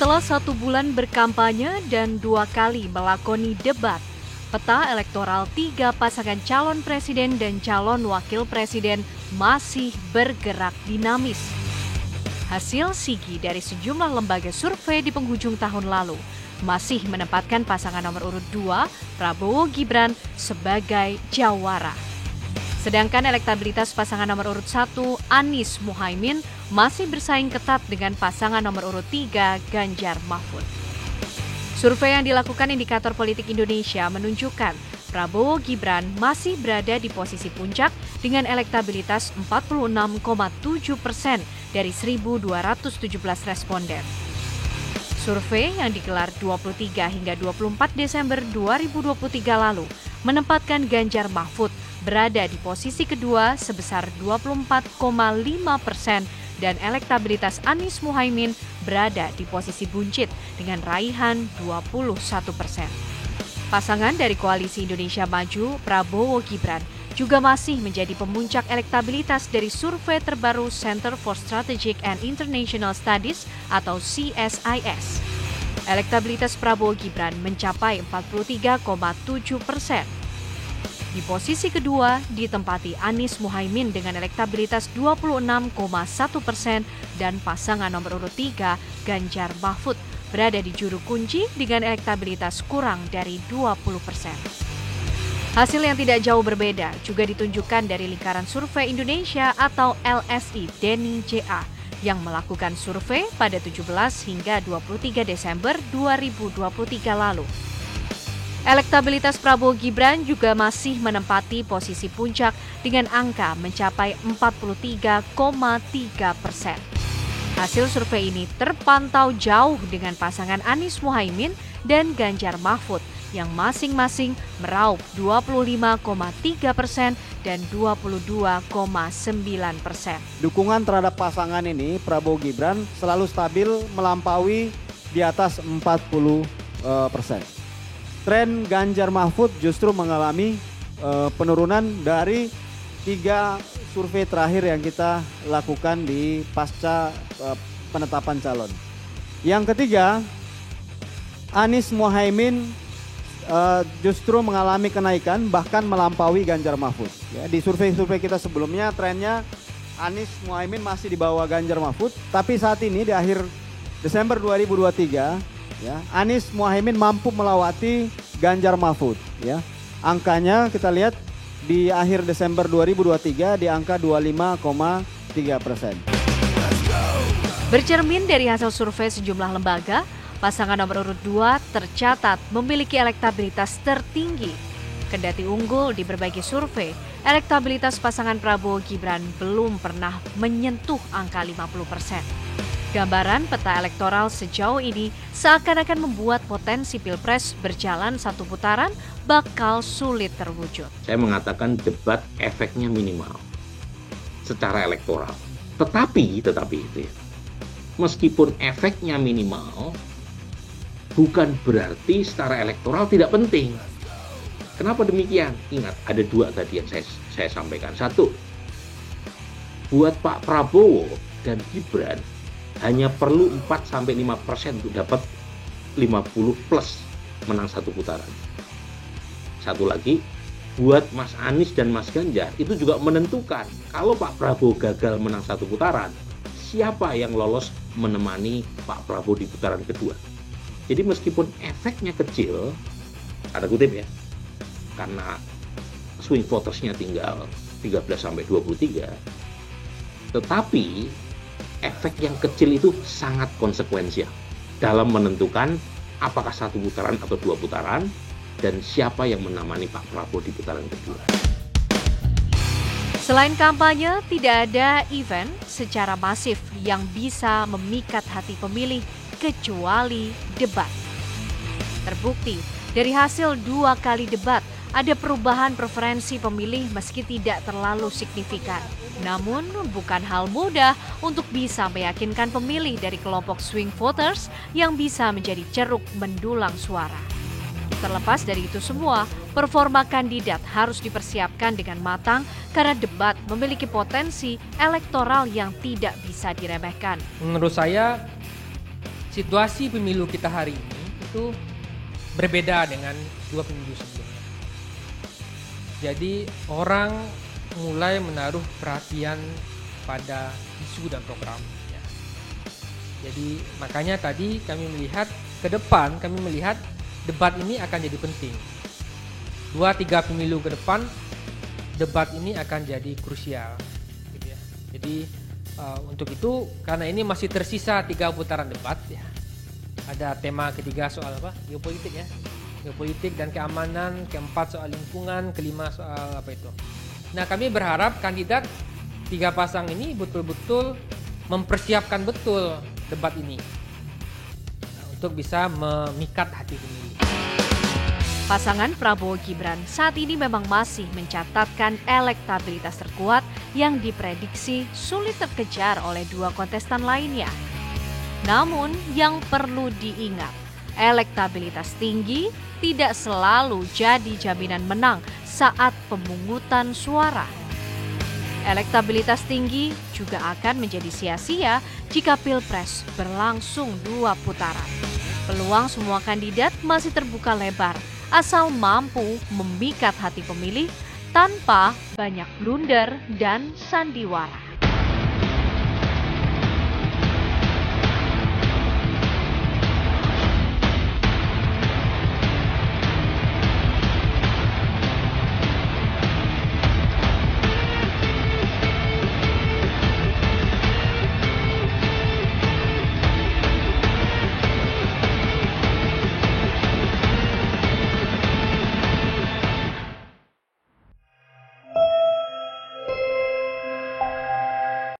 Setelah 1 bulan berkampanye dan 2 kali melakoni debat, peta elektoral 3 pasangan calon presiden dan calon wakil presiden masih bergerak dinamis. Hasil sigi dari sejumlah lembaga survei di penghujung tahun lalu masih menempatkan pasangan nomor urut 2, Prabowo Gibran, sebagai jawara. Sedangkan elektabilitas pasangan nomor urut 1, Anies Muhaimin, masih bersaing ketat dengan pasangan nomor urut 3, Ganjar Mahfud. Survei yang dilakukan Indikator Politik Indonesia menunjukkan Prabowo Gibran masih berada di posisi puncak dengan elektabilitas 46,7% dari 1.217 responden. Survei yang digelar 23 hingga 24 Desember 2023 lalu menempatkan Ganjar Mahfud berada di posisi kedua sebesar 24,5% dan elektabilitas Anies Muhaimin berada di posisi buncit dengan raihan 21%. Pasangan dari Koalisi Indonesia Maju, Prabowo Gibran, juga masih menjadi pemuncak elektabilitas dari survei terbaru Center for Strategic and International Studies atau CSIS. Elektabilitas Prabowo Gibran mencapai 43,7%. Di posisi kedua ditempati Anies Muhaimin dengan elektabilitas 26,1% dan pasangan nomor urut 3, Ganjar Mahfud, berada di juru kunci dengan elektabilitas kurang dari 20%. Hasil yang tidak jauh berbeda juga ditunjukkan dari Lingkaran Survei Indonesia atau LSI Denny JA yang melakukan survei pada 17 hingga 23 Desember 2023 lalu. Elektabilitas Prabowo Gibran juga masih menempati posisi puncak dengan angka mencapai 43,3%. Hasil survei ini terpantau jauh dengan pasangan Anies Muhaimin dan Ganjar Mahfud yang masing-masing meraup 25,3% dan 22,9%. Dukungan terhadap pasangan ini, Prabowo Gibran, selalu stabil melampaui di atas 40%. Tren Ganjar Mahfud justru mengalami penurunan dari 3 survei terakhir yang kita lakukan di pasca penetapan calon. Yang ketiga, Anies Muhaimin justru mengalami kenaikan bahkan melampaui Ganjar Mahfud. Ya, di survei-survei kita sebelumnya trennya Anies Muhaimin masih di bawah Ganjar Mahfud, tapi saat ini di akhir Desember 2023 ya, Anies Muhaimin mampu melewati Ganjar Mahfud. Ya, angkanya kita lihat di akhir Desember 2023 di angka 25,3%. Bercermin dari hasil survei sejumlah lembaga, pasangan nomor urut 2 tercatat memiliki elektabilitas tertinggi. Kendati unggul di berbagai survei, elektabilitas pasangan Prabowo Gibran belum pernah menyentuh angka 50%. Gambaran peta elektoral sejauh ini seakan-akan membuat potensi Pilpres berjalan 1 putaran bakal sulit terwujud. Saya mengatakan debat efeknya minimal secara elektoral. Tetapi itu ya, meskipun efeknya minimal, bukan berarti secara elektoral tidak penting. Kenapa demikian? Ingat, ada 2 tadi yang saya sampaikan. 1, buat Pak Prabowo dan Gibran hanya perlu 4-5% untuk dapat 50 plus menang 1 putaran. 1 lagi, buat Mas Anies dan Mas Ganjar itu juga menentukan kalau Pak Prabowo gagal menang 1 putaran, siapa yang lolos menemani Pak Prabowo di putaran kedua. Jadi meskipun efeknya kecil, ada kutip ya, karena swing votersnya tinggal 13-23, tetapi efek yang kecil itu sangat konsekuensial dalam menentukan apakah 1 putaran atau 2 putaran dan siapa yang menemani Pak Prabowo di putaran kedua. Selain kampanye, tidak ada event secara masif yang bisa memikat hati pemilih kecuali debat. Terbukti dari hasil 2 kali debat, ada perubahan preferensi pemilih meski tidak terlalu signifikan. Namun bukan hal mudah untuk bisa meyakinkan pemilih dari kelompok swing voters yang bisa menjadi ceruk mendulang suara. Terlepas dari itu semua, performa kandidat harus dipersiapkan dengan matang karena debat memiliki potensi elektoral yang tidak bisa diremehkan. Menurut saya situasi pemilu kita hari ini itu berbeda dengan 2 pemilu sebelumnya. Jadi orang mulai menaruh perhatian pada isu dan program. Ya. Jadi makanya tadi kami melihat ke depan, kami melihat debat ini akan jadi penting. 2-3 pemilu ke depan, debat ini akan jadi krusial. Gitu ya. Jadi untuk itu, karena ini masih tersisa 3 putaran debat, ya. Ada tema ketiga soal apa? Geopolitik ya. Geopolitik dan keamanan, keempat soal lingkungan, kelima soal apa itu. Nah, kami berharap kandidat 3 pasang ini betul-betul mempersiapkan betul debat ini untuk bisa memikat hati pemilih. Pasangan Prabowo Gibran saat ini memang masih mencatatkan elektabilitas terkuat yang diprediksi sulit terkejar oleh 2 kontestan lainnya. Namun yang perlu diingat, elektabilitas tinggi tidak selalu jadi jaminan menang saat pemungutan suara. Elektabilitas tinggi juga akan menjadi sia-sia jika Pilpres berlangsung 2 putaran. Peluang semua kandidat masih terbuka lebar, asal mampu memikat hati pemilih tanpa banyak blunder dan sandiwara.